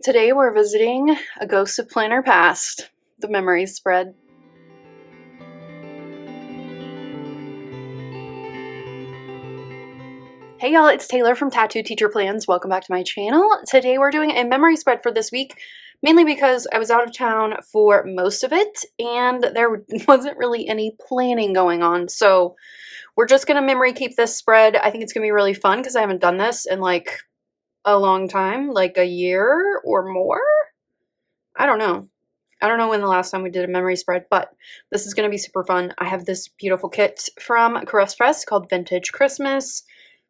Today we're visiting a ghost of planner past, the memories spread. Hey y'all, it's Taylor from Tattooed Teacher Plans. Welcome back to my channel. Today we're doing a memory spread for this week, mainly because I was out of town for most of it and there wasn't really any planning going on. So we're just going to memory keep this spread. I think it's going to be really fun because I haven't done this in like a long time, like a year or more. I don't know when the last time we did a memory spread, but this is going to be super fun. I have this beautiful kit from Caress Press called Vintage Christmas.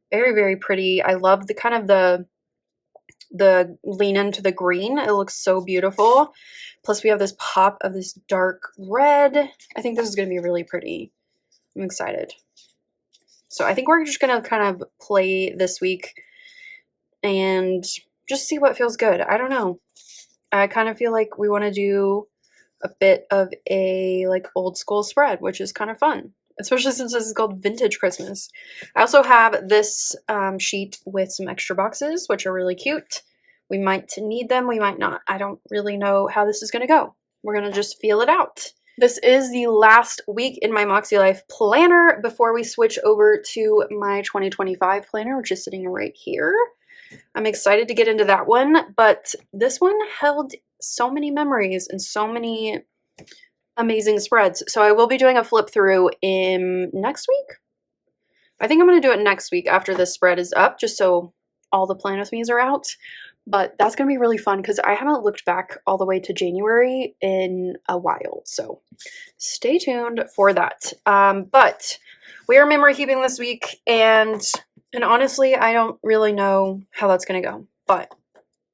Very, very pretty. I love the kind of the lean into the green. It looks so beautiful. Plus we have this pop of this dark red. I think this is going to be really pretty. I'm excited. So I think we're just going to kind of play this week and just see what feels good. I don't know. I kind of feel like we want to do a bit of a like old school spread, which is kind of fun, especially since this is called Vintage Christmas. I also have this sheet with some extra boxes, which are really cute. We might need them, we might not. I don't really know how this is going to go. We're going to just feel it out. This is the last week in my makselife planner before we switch over to my 2025 planner, which is sitting right here. I'm excited to get into that one, but this one held so many memories and so many amazing spreads. So I will be doing a flip through in next week. I think I'm going to do it next week after this spread is up, just so all the plan with me's are out. But that's going to be really fun because I haven't looked back all the way to January in a while. So stay tuned for that. But we are memory keeping this week, and honestly, I don't really know how that's going to go, but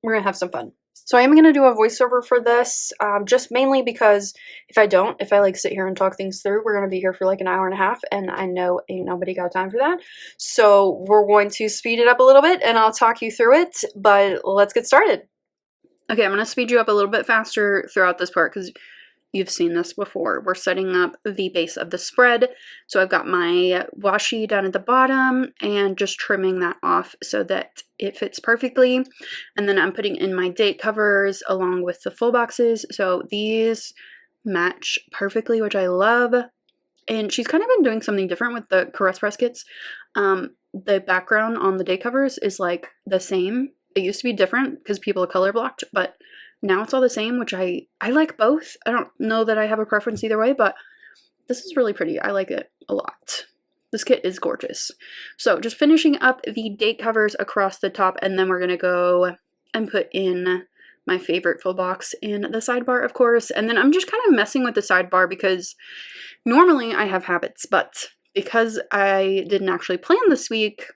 we're going to have some fun. So I am going to do a voiceover for this, just mainly because if I like sit here and talk things through, we're going to be here for like an hour and a half, and I know ain't nobody got time for that. So we're going to speed it up a little bit, and I'll talk you through it, but let's get started. Okay, I'm going to speed you up a little bit faster throughout this part because you've seen this before. We're setting up the base of the spread. So I've got my washi down at the bottom and just trimming that off so that it fits perfectly. And then I'm putting in my date covers along with the full boxes. So these match perfectly, which I love. And she's kind of been doing something different with the Caress Press kits. The background on the date covers is like the same. It used to be different because people are color blocked, but now it's all the same, which I like both. I don't know that I have a preference either way, but this is really pretty. I like it a lot. This kit is gorgeous. So just finishing up the date covers across the top, and then we're going to go and put in my favorite full box in the sidebar, of course. And then I'm just kind of messing with the sidebar because normally I have habits, but because I didn't actually plan this week,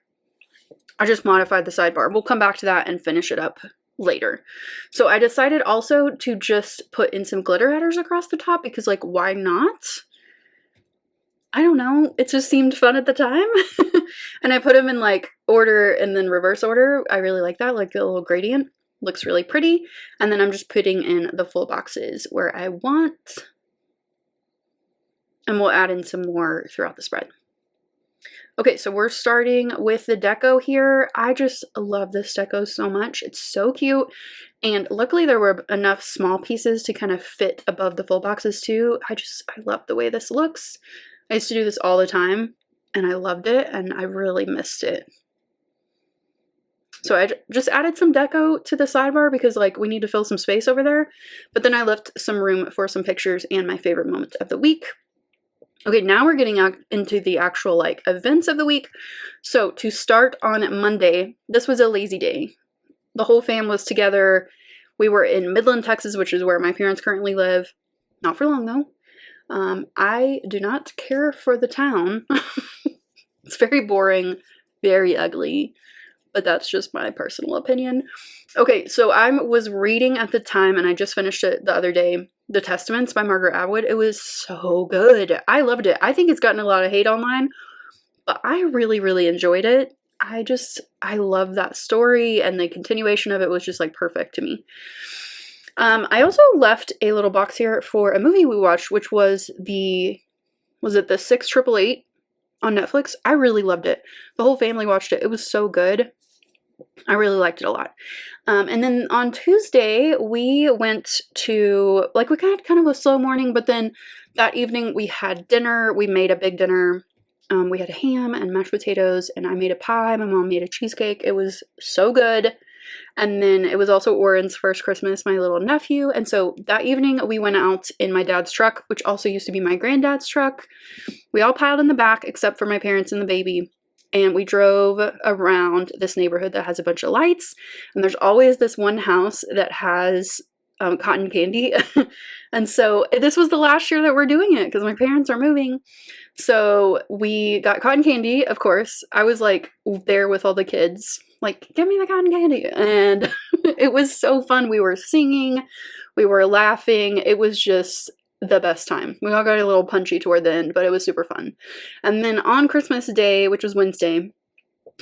I just modified the sidebar. We'll come back to that and finish it up later. So I decided also to just put in some glitter headers across the top because, like, why not? I don't know. It just seemed fun at the time. And I put them in like order and then reverse order. I really like that, like the little gradient. Looks really pretty. And then I'm just putting in the full boxes where I want. And we'll add in some more throughout the spread. Okay, so we're starting with the deco here. I just love this deco so much. It's so cute. And luckily there were enough small pieces to kind of fit above the full boxes too. I love the way this looks. I used to do this all the time and I loved it and I really missed it. So I just added some deco to the sidebar because like we need to fill some space over there. But then I left some room for some pictures and my favorite moment of the week. Okay, now we're getting out into the actual like events of the week. So to start on Monday, this was a lazy day. The whole fam was together. We were in Midland, Texas, which is where my parents currently live. Not for long though. I do not care for the town. It's very boring, very ugly, but that's just my personal opinion. Okay, so I was reading at the time, and I just finished it the other day, The Testaments by Margaret Atwood. It was so good. I loved it. I think it's gotten a lot of hate online, but I really, really enjoyed it. I love that story, and the continuation of it was just like perfect to me. I also left a little box here for a movie we watched, which was the 6888 on Netflix. I really loved it. The whole family watched it. It was so good. I really liked it a lot. And then on Tuesday, we went to, like, we had kind of a slow morning, but then that evening we had dinner. We made a big dinner. We had ham and mashed potatoes, and I made a pie. My mom made a cheesecake. It was so good. And then it was also Oren's first Christmas, my little nephew. And so that evening we went out in my dad's truck, which also used to be my granddad's truck. We all piled in the back except for my parents and the baby. And we drove around this neighborhood that has a bunch of lights. And there's always this one house that has cotton candy. And so this was the last year that we're doing it because my parents are moving. So we got cotton candy, of course. I was like there with all the kids, like, give me the cotton candy. And it was so fun. We were singing, we were laughing. It was just the best time. We all got a little punchy toward the end, but it was super fun. And then on Christmas Day, which was Wednesday,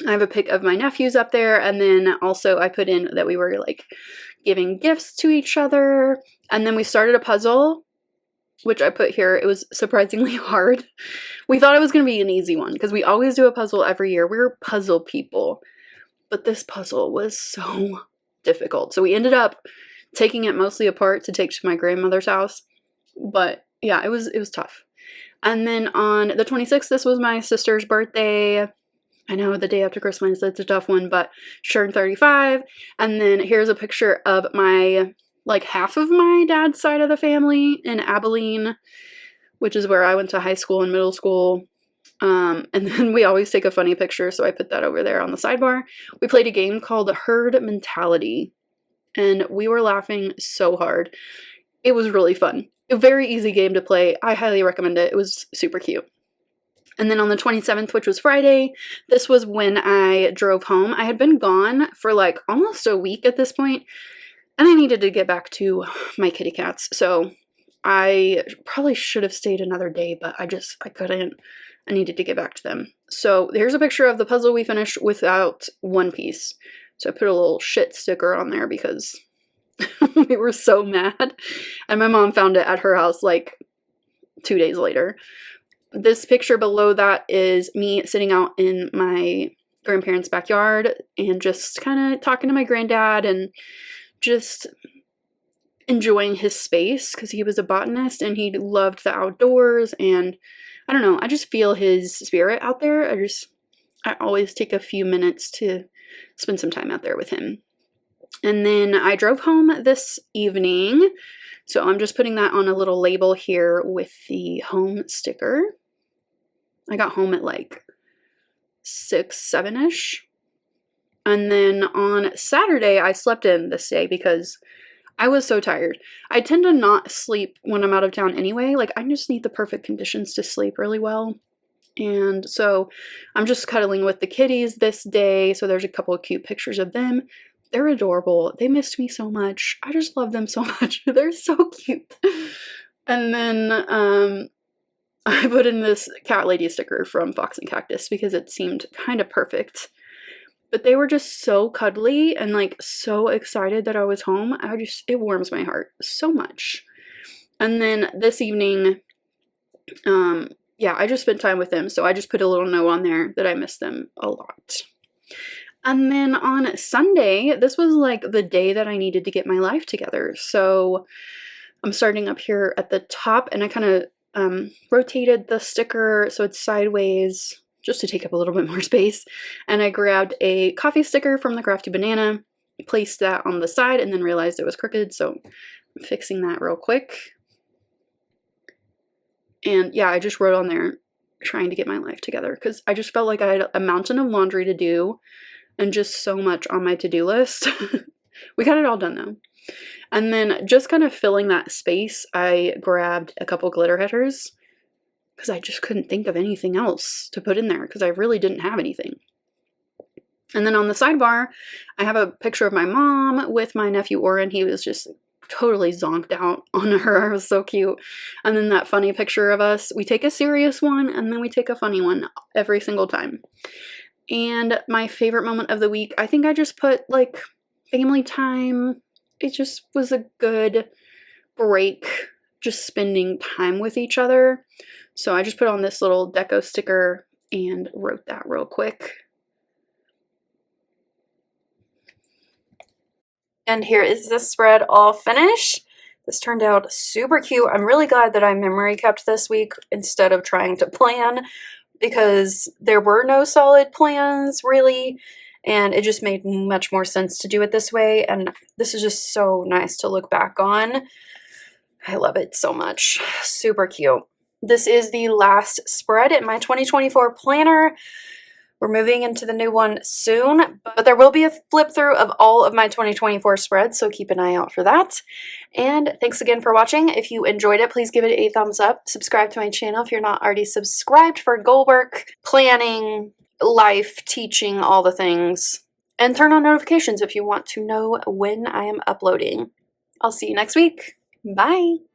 I have a pic of my nephews up there. And then also I put in that we were like giving gifts to each other. And then we started a puzzle, which I put here. It was surprisingly hard. We thought it was going to be an easy one because we always do a puzzle every year. We're puzzle people. But this puzzle was so difficult. So we ended up taking it mostly apart to take to my grandmother's house. But yeah, it was tough. And then on the 26th, this was my sister's birthday. I know, the day after Christmas, it's a tough one, but she turned 35. And then here's a picture of my, like, half of my dad's side of the family in Abilene, which is where I went to high school and middle school. And then we always take a funny picture, so I put that over there on the sidebar. We played a game called Herd Mentality, and we were laughing so hard. It was really fun. A very easy game to play. I highly recommend it. It was super cute. And then on the 27th, which was Friday, this was when I drove home. I had been gone for like almost a week at this point, and I needed to get back to my kitty cats. So I probably should have stayed another day, but I couldn't. I needed to get back to them. So here's a picture of the puzzle we finished without one piece. So I put a little shit sticker on there because we were so mad. And my mom found it at her house like 2 days later. This picture below that is me sitting out in my grandparents' backyard and just kind of talking to my granddad and just enjoying his space because he was a botanist and he loved the outdoors. And I don't know, I just feel his spirit out there. I always take a few minutes to spend some time out there with him. And then I drove home this evening. So I'm just putting that on a little label here with the home sticker. I got home at like 6, 7-ish. And then on Saturday, I slept in this day because I was so tired. I tend to not sleep when I'm out of town anyway. Like, I just need the perfect conditions to sleep really well. And so I'm just cuddling with the kitties this day. So there's a couple of cute pictures of them. They're adorable. They missed me so much. I just love them so much. They're so cute. And then I put in this cat lady sticker from Fox and Cactus because it seemed kind of perfect. But they were just so cuddly and like so excited that I was home. It warms my heart so much. And then this evening, yeah, I just spent time with them. So I just put a little note on there that I miss them a lot. And then on Sunday, this was like the day that I needed to get my life together. So I'm starting up here at the top and I kind of rotated the sticker so it's sideways just to take up a little bit more space. And I grabbed a coffee sticker from the Crafty Banana, placed that on the side, and then realized it was crooked. So I'm fixing that real quick. And yeah, I just wrote on there trying to get my life together because I just felt like I had a mountain of laundry to do and just so much on my to-do list. We got it all done though. And then just kind of filling that space, I grabbed a couple glitter headers because I just couldn't think of anything else to put in there because I really didn't have anything. And then on the sidebar, I have a picture of my mom with my nephew Oren. He was just totally zonked out on her. It was so cute. And then that funny picture of us. We take a serious one and then we take a funny one every single time. And my favorite moment of the week, I think I just put like family time. It just was a good break, just spending time with each other. So I just put on this little deco sticker and wrote that real quick. And here is the spread all finished. This turned out super cute. I'm really glad that I memory kept this week instead of trying to plan, because there were no solid plans really, and it just made much more sense to do it this way. And this is just so nice to look back on. I love it so much. Super cute. This is the last spread in my 2024 planner. We're moving into the new one soon, but there will be a flip through of all of my 2024 spreads, so keep an eye out for that. And thanks again for watching. If you enjoyed it, please give it a thumbs up. Subscribe to my channel if you're not already subscribed for goal work, planning, life, teaching, all the things. And turn on notifications if you want to know when I am uploading. I'll see you next week. Bye!